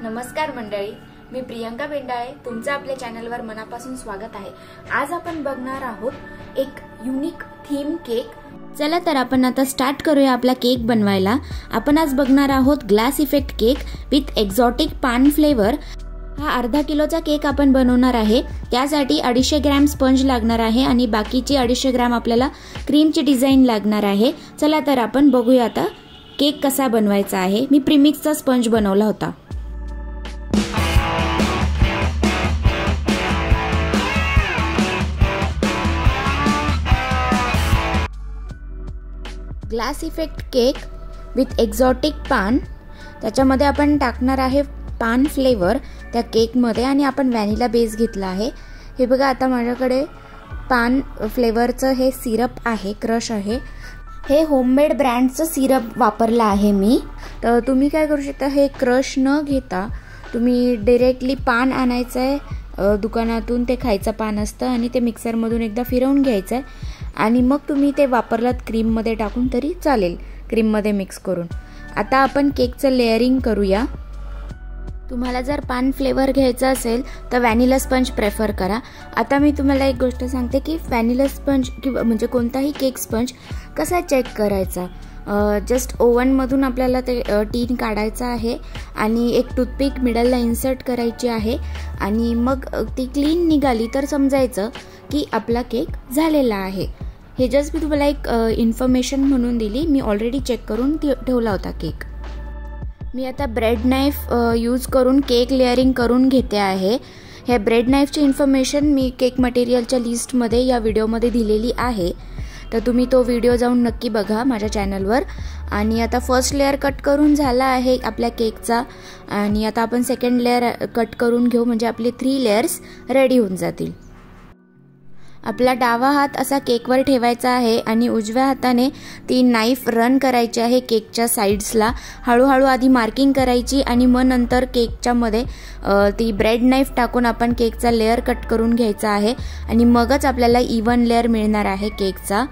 नमस्कार मंडळी, मी प्रियंका बेंडाळे, तुमचं आपल्या चॅनलवर मनापासून स्वागत आहे। आज आपण बघणार आहोत एक युनिक थीम केक। चला तर आपण आता स्टार्ट करूया आपला केक बनवायला। आपण आज बघणार आहोत glass effect cake with exotic पान फ्लेवर। हा अर्धा किलोचा केक आपण बनवणार आहे। त्यासाठी 250 ग्रॅम स्पंज लागणार आहे आणि बाकीची 250 ग्रॅम आपल्याला क्रीमची डिझाइन लागणार आहे। चला तर आपण बघूया आता केक कसा बनवायचा आहे। मी प्रीमिक्सचा स्पंज बनवला होता। Glass effect cake with exotic पान, त्याच्यामध्ये आपण टाकणार आहे पान फ्लेवर त्या केकमध्ये आणि आपण व्हॅनिला बेस घेतला आहे। हे बघा, आता माझ्याकडे पान फ्लेवरचं हे सिरप आहे, क्रश आहे। हे होममेड ब्रँडचं सिरप वापरलं आहे मी। तर तुम्ही काय करू शकता, हे क्रश न घेता तुम्ही डायरेक्टली पान आणायचं आहे दुकानातून। ते खायचं पान असतं आणि ते मिक्सरमधून एकदा फिरवून घ्यायचं आहे आणि मग तुम्ही ते वापरलात क्रीममध्ये टाकून तरी चालेल, क्रीममध्ये मिक्स करून। आता आपण केकचं लेअरिंग करूया। तुम्हाला जर पान फ्लेवर घ्यायचा असेल तर व्हॅनिला स्पंज प्रेफर करा। आता मी तुम्हाला एक गोष्ट सांगते की व्हॅनिला स्पंज किंवा म्हणजे कोणताही केक स्पंज कसा चेक करायचा। जस्ट ओव्हनमधून आपल्याला ते टीन काढायचं आहे आणि एक टूथपिक मिडलला इन्सर्ट करायची आहे आणि मग ती क्लीन निघाली तर समजायचं की आपला केक झालेला आहे। हे जस्ट मी तुम्हाला एक इन्फॉर्मेशन म्हणून दिली। मी ऑलरेडी चेक करून ठेवला होता केक। मी आता ब्रेड नाईफ यूज करून केक लेअरिंग करून घेते आहे। हे ब्रेड नाईफची इन्फॉर्मेशन मी केक मटेरियलच्या लिस्टमध्ये या व्हिडिओमध्ये दिलेली आहे, तर तुम्ही तो व्हिडिओ जाऊन नक्की बघा माझ्या चॅनलवर। आणि आता फर्स्ट लेअर कट करून झाला आहे आपल्या केकचा आणि आता आपण सेकंड लेअर कट करून घेऊ, म्हणजे आपले 3 लेयर्स रेडी होऊन जातील। आपला डावा हात असा केकवर ठेवायचा आहे आणि उजव्या हाताने ती नाईफ रन करायची आहे केकच्या साईड्सला। हळूहळू आधी मार्किंग करायची आणि मग नंतर केकच्या मध्ये ती ब्रेड नाईफ टाकून आपण केकचा लेअर कट करून घ्यायचा आहे आणि मगच आपल्याला इवन लेअर मिळणार आहे केकचा।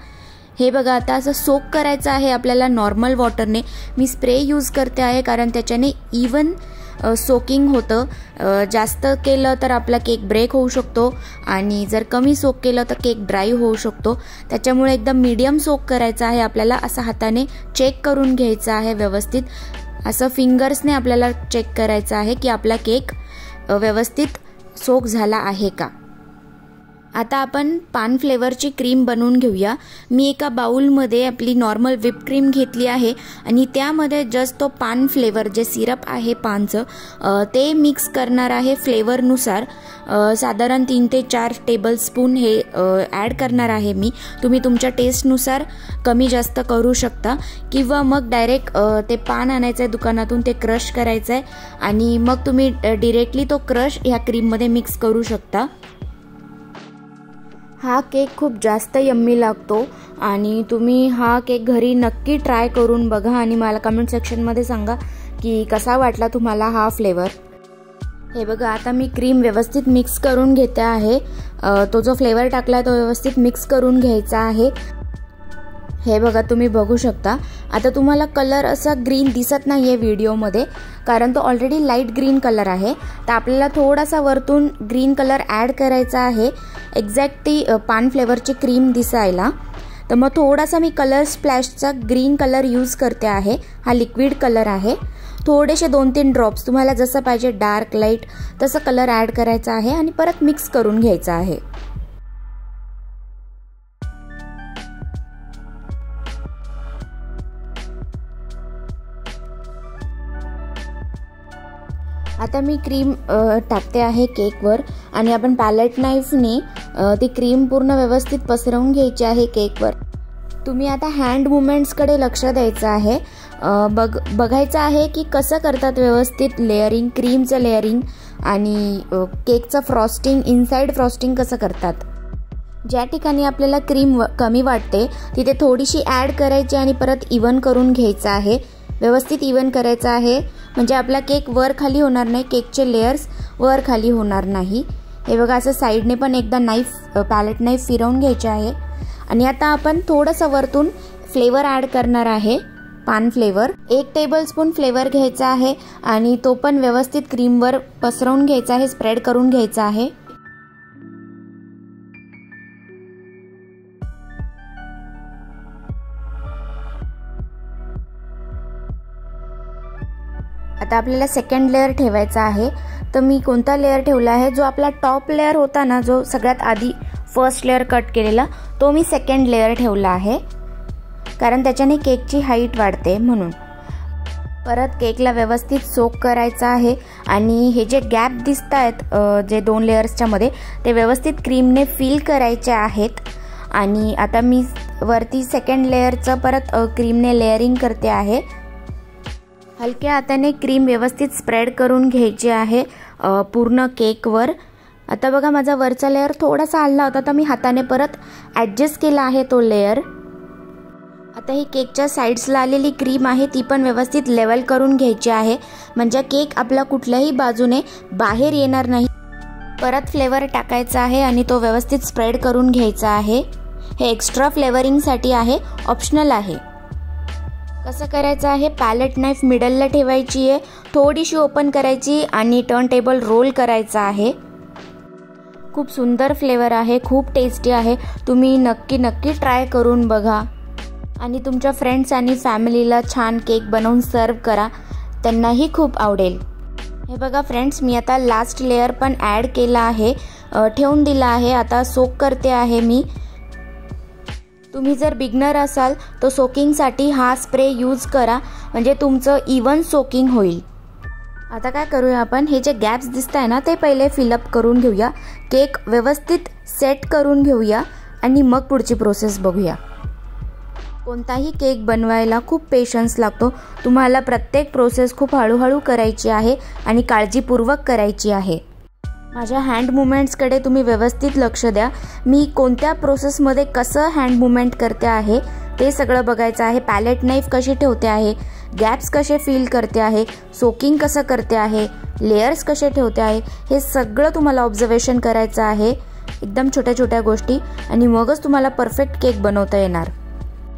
हे बघा, आता असं सोक करायचं आहे आपल्याला नॉर्मल वॉटरने। मी स्प्रे यूज करते आहे कारण त्याच्याने इवन सोकिंग होतं। जास्त केलं तर आपला केक ब्रेक होऊ शकतो आणि जर कमी सोक केलं तर केक ड्राय होऊ शकतो। त्याच्यामुळे एकदम मीडियम सोक करायचा आहे आपल्याला। असं हाताने चेक करून घ्यायचं आहे व्यवस्थित, असं फिंगर्सने आपल्याला चेक करायचं आहे की आपला केक व्यवस्थित सोक झाला आहे का। आता आपण पान फ्लेवरची क्रीम बनवून घेऊया। मी एका बाउलमध्ये आपली नॉर्मल व्हिप क्रीम घेतली आहे आणि त्यामध्ये जस्ट तो पान फ्लेवर जे सिरप आहे पानचं ते मिक्स करणार आहे फ्लेवरनुसार। साधारण 3 ते 4 टेबलस्पून हे ॲड करणार आहे मी। तुम्ही तुमच्या टेस्टनुसार कमी जास्त करू शकता किंवा मग डायरेक्ट ते पान आणायचं आहे दुकानातून, ते क्रश करायचं आहे आणि मग तुम्ही डिरेक्टली तो क्रश ह्या क्रीममध्ये मिक्स करू शकता। हा केक खूप जास्त यम्मी लागतो आणि तुम्ही हा केक घरी नक्की ट्राय करून बघा आणि मला कमेंट सेक्शनमध्ये सांगा की कसा वाटला तुम्हाला हा फ्लेवर। हे बघा, आता मी क्रीम व्यवस्थित मिक्स करून घेते आहे। तो जो फ्लेवर टाकला तो व्यवस्थित मिक्स करून घ्यायचा आहे। हे बघा, तुम्ही बघू शकता। आता तुम्हाला कलर असा ग्रीन दिसत नाही आहे व्हिडिओमध्ये कारण तो ऑलरेडी लाईट ग्रीन कलर आहे, तर आपल्याला थोडासा वरतून ग्रीन कलर ॲड करायचा आहे एक्झॅक्ट ती पान फ्लेवरची क्रीम दिसायला। तर मग थोडासा मी कलर स्प्लॅशचा ग्रीन कलर यूज करते आहे। हा लिक्विड कलर आहे। थोडेसे 2-3 ड्रॉप्स तुम्हाला जसं पाहिजे डार्क लाईट तसं कलर ॲड करायचा आहे आणि परत मिक्स करून घ्यायचा आहे। आता मी क्रीम टाकते आहे केकवर आणि आपण पॅलेट नाईफने ती क्रीम पूर्ण व्यवस्थित पसरवून घ्यायची आहे केकवर। तुम्ही आता हँड मुवमेंट्सकडे लक्ष द्यायचं आहे। बघायचं आहे की कसं करतात व्यवस्थित लेअरिंग, क्रीमचं लेअरिंग आणि केकचं फ्रॉस्टिंग, इनसाइड फ्रॉस्टिंग कसं करतात। ज्या ठिकाणी आपल्याला क्रीम कमी वाटते तिथे थोडीशी ॲड करायची आणि परत इवन करून घ्यायचं आहे। व्यवस्थित इवन करायचं आहे म्हणजे आपला केक वर खाली होणार नाही, केकचे लेयर्स वर खाली होणार नाही। हे बघा, असं साईडने पण एकदा नाईफ पॅलेट नाईफ फिरवून घ्यायचे आहे आणि आता आपण थोडंसं वरतून फ्लेवर ॲड करणार आहे। पान फ्लेवर. 1 टेबलस्पून फ्लेवर घ्यायचा आहे आणि तो पण व्यवस्थित क्रीमवर पसरवून घ्यायचा आहे, स्प्रेड करून घ्यायचा आहे. आता आपल्याला सेकंड लेअर ठेवायचा आहे. तर मी कोणता लेअर ठेवला आहे, जो आपला टॉप लेअर होता ना, जो सगळ्यात आधी फर्स्ट लेअर कट केलेला, तो मी सेकंड लेअर ठेवला आहे, कारण त्याच्याने केकची हाईट वाढते म्हणून. परत केकला व्यवस्थित सोक करायचा आहे आणि हे जे गॅप दिसत आहेत जे 2 लेअर्सच्या मध्ये, ते व्यवस्थित क्रीमने फिल करायचे आहेत. आणि आता मी वरती सेकंड लेअरचं परत क्रीमने लेअरिंग करते आहे. हलक्या हाताने क्रीम व्यवस्थित स्प्रेड करून घ्यायची आहे पूर्ण केकवर. आता बघा माझा वरचा लेअर थोडासा हलला होता, तर मी हाताने परत ॲडजस्ट केला आहे तो लेअर. आता ही केकच्या साईड्सला आलेली क्रीम आहे ती पण व्यवस्थित लेवल करून घ्यायची आहे, म्हणजे केक आपला कुठल्याही बाजूने बाहेर येणार नाही. परत फ्लेवर टाकायचा आहे आणि तो व्यवस्थित स्प्रेड करून घ्यायचा आहे. हे एक्स्ट्रा फ्लेवरिंगसाठी आहे, ऑप्शनल आहे. कसं करायचं आहे, पॅलेट नाईफ मिडलला ठेवायची आहे, थोडीशी ओपन करायची आणि टर्न टेबल रोल करायचा आहे. खूप सुंदर फ्लेवर आहे, खूप टेस्टी आहे. तुम्ही नक्की ट्राय करून बघा आणि तुमच्या फ्रेंड्स आणि फॅमिलीला छान केक बनवून सर्व करा, त्यांनाही खूप आवडेल. हे बघा फ्रेंड्स, मी आता लास्ट लेअर पण ॲड केला आहे, ठेवून दिला आहे. आता सोक करते आहे मी. तुम्ही जर बिगनर असाल तर सोकिंगसाठी हा स्प्रे यूज करा, म्हणजे तुमचं इवन सोकिंग होईल. आता काय करूया आपण, हे जे गॅप्स दिसत आहे ना, ते पहिले फिलअप करून घेऊया, केक व्यवस्थित सेट करून घेऊया आणि मग पुढची प्रोसेस बघूया. कोणताही केक बनवायला खूप पेशन्स लागतो. तुम्हाला प्रत्येक प्रोसेस खूप हळूहळू करायची आहे आणि काळजीपूर्वक करायची आहे. माझ्या हँड मुवमेंट्सकडे तुम्ही व्यवस्थित लक्ष द्या. मी कोणत्या प्रोसेसमध्ये कसं हँड मुवमेंट करते आहे ते सगळं बघायचं आहे. पॅलेट नाईफ कशी ठेवते आहे, गॅप्स कसे फिल करते आहे, सोकिंग कसं करते आहे, लेयर्स कसे ठेवते आहे, हे सगळं तुम्हाला ऑब्झर्वेशन करायचं आहे, एकदम छोट्या छोट्या गोष्टी, आणि मगच तुम्हाला परफेक्ट केक बनवता येणार.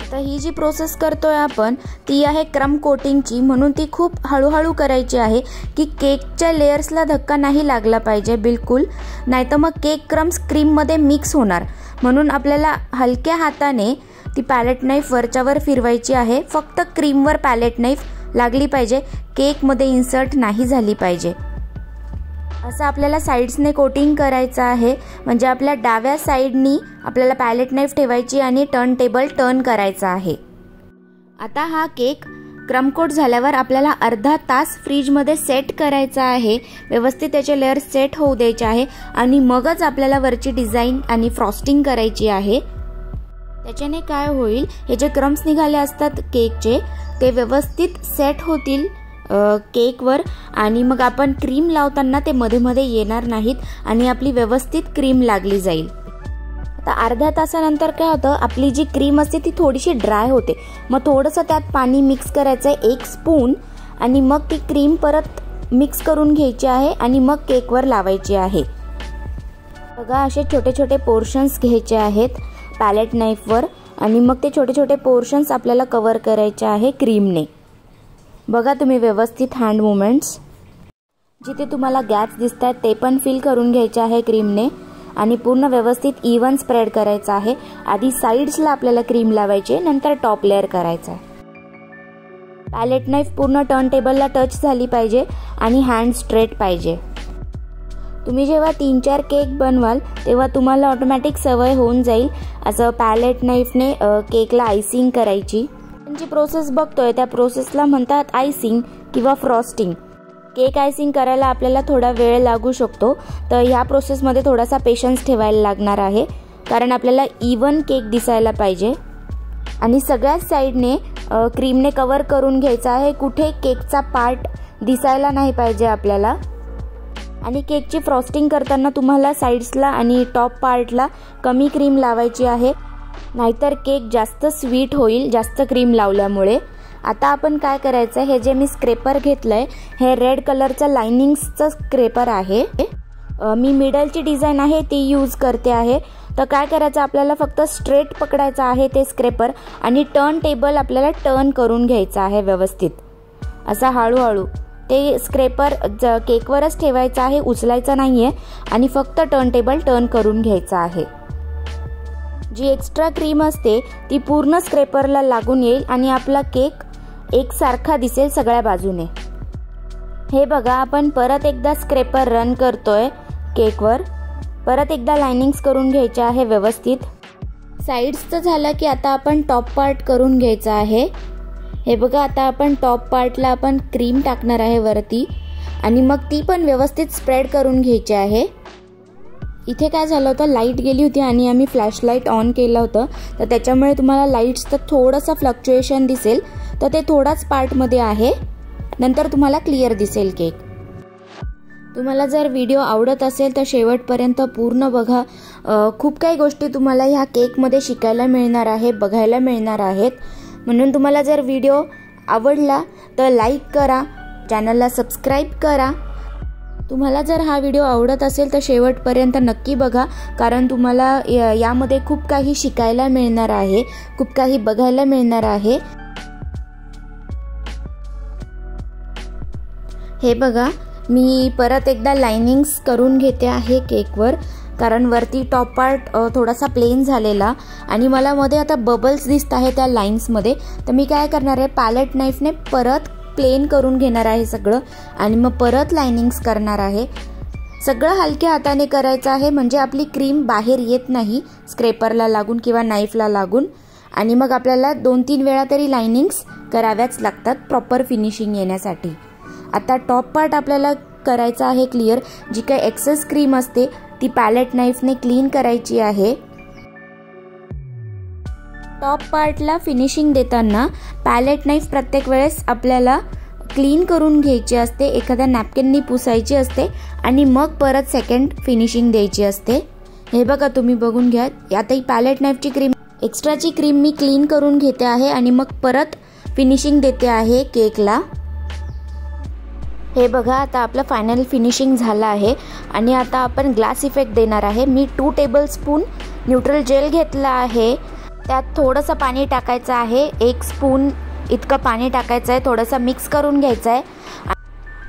आता ही जी प्रोसेस करतोय आपण ती आहे क्रम कोटिंगची, म्हणून ती खूप हळूहळू करायची आहे की केकच्या लेयर्सला धक्का नाही लागला पाहिजे बिलकुल, नाहीतर मग केक क्रम्स क्रीममध्ये मिक्स होणार. म्हणून आपल्याला हलक्या हाताने ती पॅलेट नाईफ वरच्यावर फिरवायची आहे. फक्त क्रीमवर पॅलेट नाईफ लागली पाहिजे, केकमध्ये इन्सर्ट नाही झाली पाहिजे. असं आपल्याला साईड्सने कोटिंग करायचं आहे, म्हणजे आपल्या डाव्या साईडनी आपल्याला पॅलेट नाईफ ठेवायची आणि टर्न टेबल टर्न करायचा आहे. आता हा केक क्रम कोट झाल्यावर आपल्याला अर्धा तास फ्रीजमध्ये सेट करायचा आहे. व्यवस्थित त्याचे लेअर सेट होऊ द्यायचे आहे आणि मगच आपल्याला वरची डिझाईन आणि फ्रॉस्टिंग करायची आहे. त्याच्याने काय होईल, हे जे क्रम्स निघाले असतात केकचे ते व्यवस्थित सेट होतील केकवर आणि मग आपण क्रीम लावताना ते मध्ये मध्ये येणार नाहीत आणि आपली व्यवस्थित क्रीम लागली जाईल. आता अर्ध्या तासानंतर काय होतं, आपली जी क्रीम असते ती थोडीशी ड्राय होते. मग थोडंसं त्यात पाणी मिक्स करायचं आहे 1 स्पून आणि मग ती क्रीम परत मिक्स करून घ्यायची आहे आणि मग केकवर लावायची आहे. बघा असे छोटे छोटे पोर्शन्स घ्यायचे आहेत पॅलेट नाईफवर आणि मग ते छोटे छोटे पोर्शन्स आपल्याला कव्हर करायचे आहे क्रीमने. बघा तुम्ही व्यवस्थित हँड मुवमेंट्स, जिथे तुम्हाला गॅप्स दिसत आहेत ते पण फिल करून घ्यायचे आहे क्रीमने आणि पूर्ण व्यवस्थित इवन स्प्रेड करायचं आहे. आधी साईड्सला आपल्याला क्रीम लावायची, नंतर टॉप लेअर करायचा आहे. पॅलेट नाईफ पूर्ण टर्न टेबलला टच झाली पाहिजे आणि हँड स्ट्रेट पाहिजे. तुम्ही जेव्हा 3-4 केक बनवाल तेव्हा तुम्हाला ऑटोमॅटिक सवय होऊन जाईल असं पॅलेट नाईफने केकला आयसिंग करायची. जी प्रोसेस बघतोय त्या प्रोसेसला म्हणतात आयसिंग किंवा फ्रॉस्टिंग. केक आयसिंग करायला आपल्याला थोडा वेळ लागू शकतो, तर ह्या प्रोसेसमध्ये थोडासा पेशन्स ठेवायला लागणार आहे, कारण आपल्याला इवन केक दिसायला पाहिजे आणि सगळ्याच साईडने क्रीमने कव्हर करून घ्यायचा आहे. कुठे केकचा पार्ट दिसायला नाही पाहिजे आपल्याला. आणि केकची फ्रॉस्टिंग करताना तुम्हाला साईड्सला आणि टॉप पार्टला कमी क्रीम लावायची आहे, नाहीतर केक जास्त स्वीट होईल जास्त क्रीम लावल्यामुळे. आता आपण काय करायचं, हे जे मी स्क्रेपर घेतलंय हे रेड कलरचं लाइनिंग्सचं स्क्रेपर आहे. मी मिडलची डिझाईन आहे ती यूज करते आहे. तर काय करायचं, आपल्याला फक्त स्ट्रेट पकडायचं आहे ते स्क्रेपर आणि टर्न टेबल आपल्याला टर्न करून घ्यायचं आहे व्यवस्थित, असा हळूहळू. ते स्क्रेपर केकवरच ठेवायचं आहे, उचलायचं नाहीये आणि फक्त टर्न टेबल टर्न करून घ्यायचं आहे. जी एक्स्ट्रा क्रीम असते ती पूर्ण स्क्रेपरला लागून येईल आणि आपला केक एकसारखा दिसेल सगळ्या बाजूने. हे बघा, आपण परत एकदा स्क्रेपर रन करतोय केकवर. परत एकदा लाइनिंग्स करून घ्यायचे आहे व्यवस्थित. साइड्सचं झालं की आता आपण टॉप पार्ट करून घ्यायचा आहे. हे बघा, आता आपण टॉप पार्टला आपण क्रीम टाकणार आहे वरती आणि मग ती पण व्यवस्थित स्प्रेड करून घ्यायची आहे. इथे काय झालं होतं, लाईट गेली होती आणि आम्ही फ्लॅशलाईट ऑन केलं होतं, तर त्याच्यामुळे तुम्हाला लाईट्सचं थोडंसं फ्लक्च्युएशन दिसेल. तर ते थोडाच पार्टमध्ये आहे, नंतर तुम्हाला क्लिअर दिसेल केक. तुम्हाला जर व्हिडिओ आवडत असेल तर शेवटपर्यंत पूर्ण बघा. खूप काही गोष्टी तुम्हाला ह्या केकमध्ये शिकायला मिळणार आहे, बघायला मिळणार आहेत. म्हणून तुम्हाला जर व्हिडिओ आवडला तर लाईक करा, चॅनलला सबस्क्राईब करा. तुम्हाला जर हा व्हिडिओ आवडत असेल तर शेवटपर्यंत नक्की बघा, कारण तुम्हाला यामध्ये खूप काही शिकायला मिळणार आहे, खूप काही बघायला मिळणार आहे. हे बघा, मी परत एकदा लाइनिंग्स करून घेते आहे केकवर, कारण वरती टॉप पार्ट थोडासा प्लेन झालेला आणि मला मध्ये आता बबल्स दिसत आहे त्या लाईन्समध्ये. तर मी काय करणार आहे, पॅलेट नाईफने परत प्लेन करून घेणार आहे सगळं आणि मग परत लाइनिंग्स करणार आहे. सगळं हलक्या हाताने करायचं आहे, म्हणजे आपली क्रीम बाहेर येत नाही स्क्रेपरला लागून किंवा नाईफला लागून. आणि मग आपल्याला 2-3 वेळा तरी लाइनिंग्स कराव्याच लागतात प्रॉपर फिनिशिंग येण्यासाठी. आता टॉप पार्ट आपल्याला करायचा आहे क्लिअर. जी काही एक्सेस क्रीम असते ती पॅलेट नाईफने क्लीन करायची आहे. टॉप पार्टला फिनिशिंग देताना पॅलेट नाईफ प्रत्येक वेळेस आपल्याला क्लीन करून घ्यायची असते, एखाद्या नॅपकिननी पुसायची असते आणि मग परत सेकंड फिनिशिंग द्यायची असते. हे बघा, तुम्ही बघून घ्या. आता ही पॅलेट नाईफची क्रीम, एक्स्ट्राची क्रीम मी क्लीन करून घेते आहे आणि मग परत फिनिशिंग देते आहे केकला. हे बघा, आता आपलं फायनल फिनिशिंग झालं आहे आणि आता आपण ग्लास इफेक्ट देणार आहे. मी 2 टेबलस्पून न्यूट्रल जेल घेतला आहे. त्यात थोडंसं पाणी टाकायचं आहे, 1 स्पून इतकं पाणी टाकायचं आहे. थोडंसं मिक्स करून घ्यायचं आहे.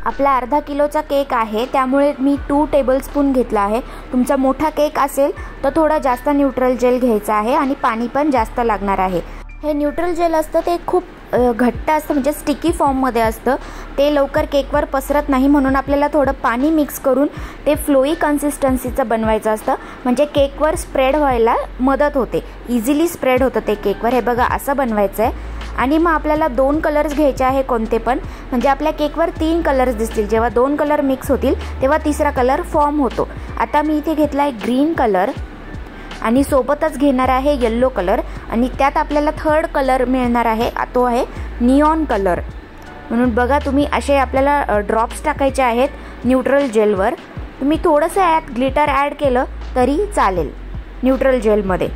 आपला अर्धा किलोचा केक आहे त्यामुळे मी 2 टेबलस्पून घेतला आहे. तुमचा मोठा केक असेल तर थोडा जास्त न्यूट्रल जेल घ्यायचा आहे आणि पाणी पण जास्त लागणार आहे. हे न्यूट्रल जेल असतं ते खूप घट्ट असतं, म्हणजे स्टिकी फॉर्ममध्ये असतं. ते लवकर केकवर पसरत नाही, म्हणून आपल्याला थोडं पाणी मिक्स करून ते फ्लोई कन्सिस्टन्सीचं बनवायचं असतं, म्हणजे केकवर स्प्रेड व्हायला मदत होते, इझिली स्प्रेड होतं ते केकवर. हे बघा, असं बनवायचं आहे. आणि मग आपल्याला 2 कलर्स घ्यायचे आहे कोणते पण, म्हणजे आपल्या केकवर 3 कलर्स दिसतील. जेव्हा 2 कलर मिक्स होतील तेव्हा तिसरा कलर फॉर्म होतो. आता मी इथे घेतला आहे ग्रीन कलर आणि सोबतच घेणार आहे येल्लो कलर आणि त्यात आपल्याला 3rd कलर मिळणार आहे, तो आहे निऑन कलर. म्हणून बघा, तुम्ही असे आपल्याला ड्रॉप्स टाकायचे आहेत न्यूट्रल जेलवर. तुम्ही थोडंसं यात ग्लिटर ॲड केलं तरी चालेल न्यूट्रल जेलमध्ये.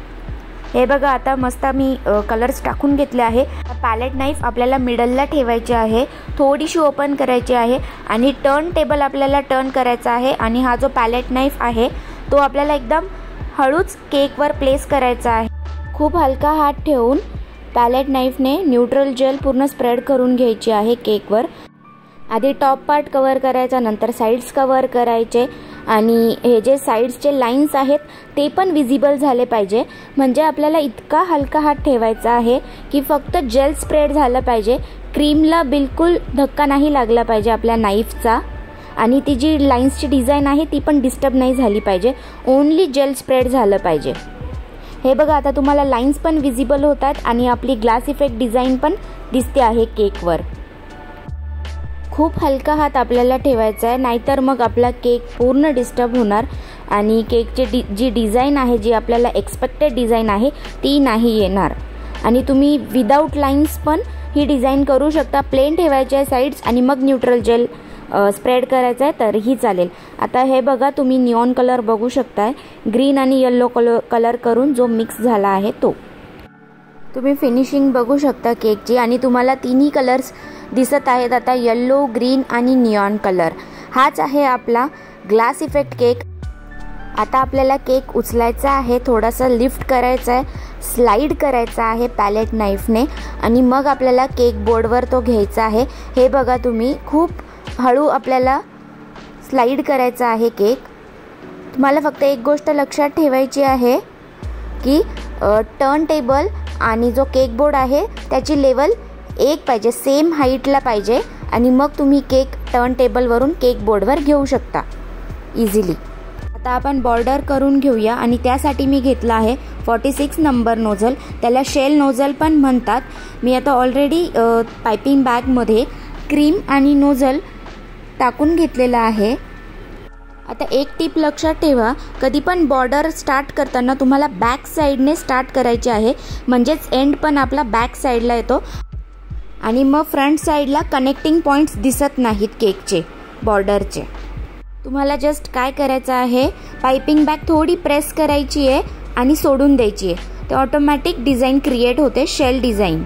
हे बघा, आता मस्त मी कलर्स टाकून घेतले आहे. पॅलेट नाईफ आपल्याला मिडलला ठेवायची आहे, थोडीशी ओपन करायची आहे आणि टर्न टेबल आपल्याला टर्न करायचा आहे. आणि हा जो पॅलेट नाईफ आहे तो आपल्याला एकदम हळूच केकवर प्लेस करायचा आहे. खूप हलका हात ठेवून पॅलेट नाईफने न्यूट्रल जेल पूर्ण स्प्रेड करून घ्यायची आहे केकवर. आधी टॉप पार्ट कव्हर करायचा, नंतर साईड्स कव्हर करायचे आणि हे जे साईड्सचे लाईन्स आहेत ते पण विजिबल झाले पाहिजे. म्हणजे आपल्याला इतका हलका हात ठेवायचा आहे की फक्त जेल स्प्रेड झालं पाहिजे, क्रीमला बिलकुल धक्का नाही लागला पाहिजे आपल्या नाईफचा. आणि ती जी लाईन्सची डिझाईन आहे ती पण डिस्टर्ब नाही झाली पाहिजे, ओनली जेल स्प्रेड झालं पाहिजे. हे बघा, आता तुम्हाला लाईन्स पण विजिबल होतात आणि आपली ग्लास इफेक्ट डिझाईन पण दिसते आहे केकवर. खूप हलका हात आपल्याला ठेवायचा आहे, नाहीतर मग आपला केक पूर्ण डिस्टर्ब होणार आणि केकची जी डिझाईन आहे, जी आपल्याला एक्सपेक्टेड डिझाईन आहे ती नाही येणार. आणि तुम्ही विदाऊट लाईन्स पण ही डिझाईन करू शकता. प्लेन ठेवायचे आहे साईड्स आणि मग न्यूट्रल जेल स्प्रेड करायचं आहे तरीही चालेल. आता हे बघा, तुम्ही निऑन कलर बघू शकताय, ग्रीन आणि येल्लो कलर करून जो मिक्स झाला आहे तो. तुम्ही फिनिशिंग बघू शकता केकची आणि तुम्हाला 3ही कलर्स दिसत आहेत आता, येल्लो, ग्रीन आणि निऑन कलर. हाच आहे आपला ग्लास इफेक्ट केक. आता आपल्याला केक उचलायचा आहे, थोडासा लिफ्ट करायचा आहे, स्लाइड करायचा आहे पॅलेट नाईफने आणि मग आपल्याला केक बोर्डवर तो घ्यायचा आहे। हे बघा तुम्ही, खूप हळू आपल्याला स्लाइड करायचा आहे केक। तुम्हाला फक्त एक गोष्ट लक्षात ठेवायची आहे की टर्न टेबल आणि जो केक बोर्ड आहे त्याची लेवल एक पाहिजे, सेम हाईटला पाहिजे आणि मग तुम्ही केक टर्न टेबलवरून केक बोर्डवर घेऊ शकता इझिली। आता आपण बॉर्डर करून घेऊया आणि त्यासाठी मी घेतला आहे 46 नंबर नोझल, त्याला शेल नोझल पण म्हणतात। मी आता ऑलरेडी पायपिंग बॅगमध्ये क्रीम आणि नोझल टाकून घेतलेला आहे। आता एक टिप लक्षात ठेवा, कधी पण बॉर्डर स्टार्ट करताना तुम्हाला बॅक साईडने स्टार्ट करायचे आहे, म्हणजेच एंड पण आपला बॅक साईडला येतो आणि मग फ्रंट साईडला कनेक्टिंग पॉईंट्स दिसत नाहीत केकचे बॉर्डरचे। तुम्हाला जस्ट काय करायचं आहे, पायपिंग बॅग थोडी प्रेस करायची आहे आणि सोडून द्यायची आहे, ते ऑटोमॅटिक डिझाईन क्रिएट होते, शेल डिझाईन।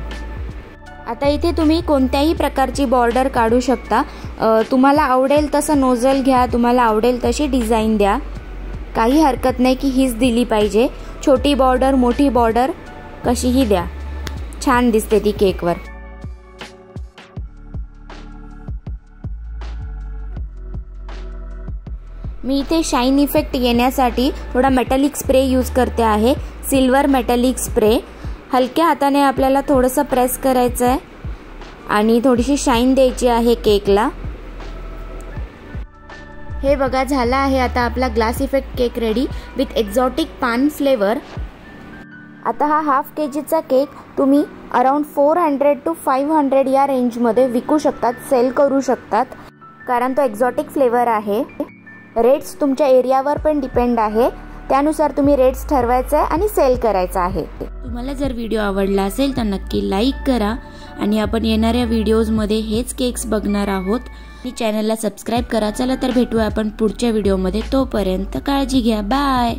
आता इथे तुम्ही कोणत्याही प्रकारची बॉर्डर काढू शकता, तुम्हाला आवडेल तसं नोझल घ्या, तुम्हाला आवडेल तशी डिझाईन द्या, काही हरकत नाही की हीच दिली पाहिजे। छोटी बॉर्डर मोठी बॉर्डर कशीही द्या, छान दिसते ती केकवर। मी इथे शाईन इफेक्ट येण्यासाठी थोडा मेटॅलिक स्प्रे यूज करते आहे, सिल्वर मेटॅलिक स्प्रे। हलक्या हाताने आपल्याला थोडंसं प्रेस करायचं आहे आणि थोडीशी शाईन द्यायची आहे केकला। हे बघा झाला आहे आता आपला glass effect cake ready with exotic पान फ्लेवर। आता हा हाफ केजीचा केक तुम्ही अराउंड 400 to 500 या रेंजमध्ये विकू शकतात, सेल करू शकतात, कारण तो एक्झॉटिक फ्लेवर आहे। रेट्स तुमच्या एरियावर पण डिपेंड आहे, त्यानुसार तुम्ही रेट्स ठरवायचे आणि सेल करायचा आहे। तुम्हाला जर व्हिडिओ आवडला असेल तर नक्की लाईक करा आणि आपण येणाऱ्या व्हिडिओजमध्ये हेच केक्स बघणार आहोत। आणि चॅनलला सबस्क्राईब करा। चला तर भेटूया आपण पुढच्या व्हिडिओमध्ये, तोपर्यंत काळजी घ्या, बाय।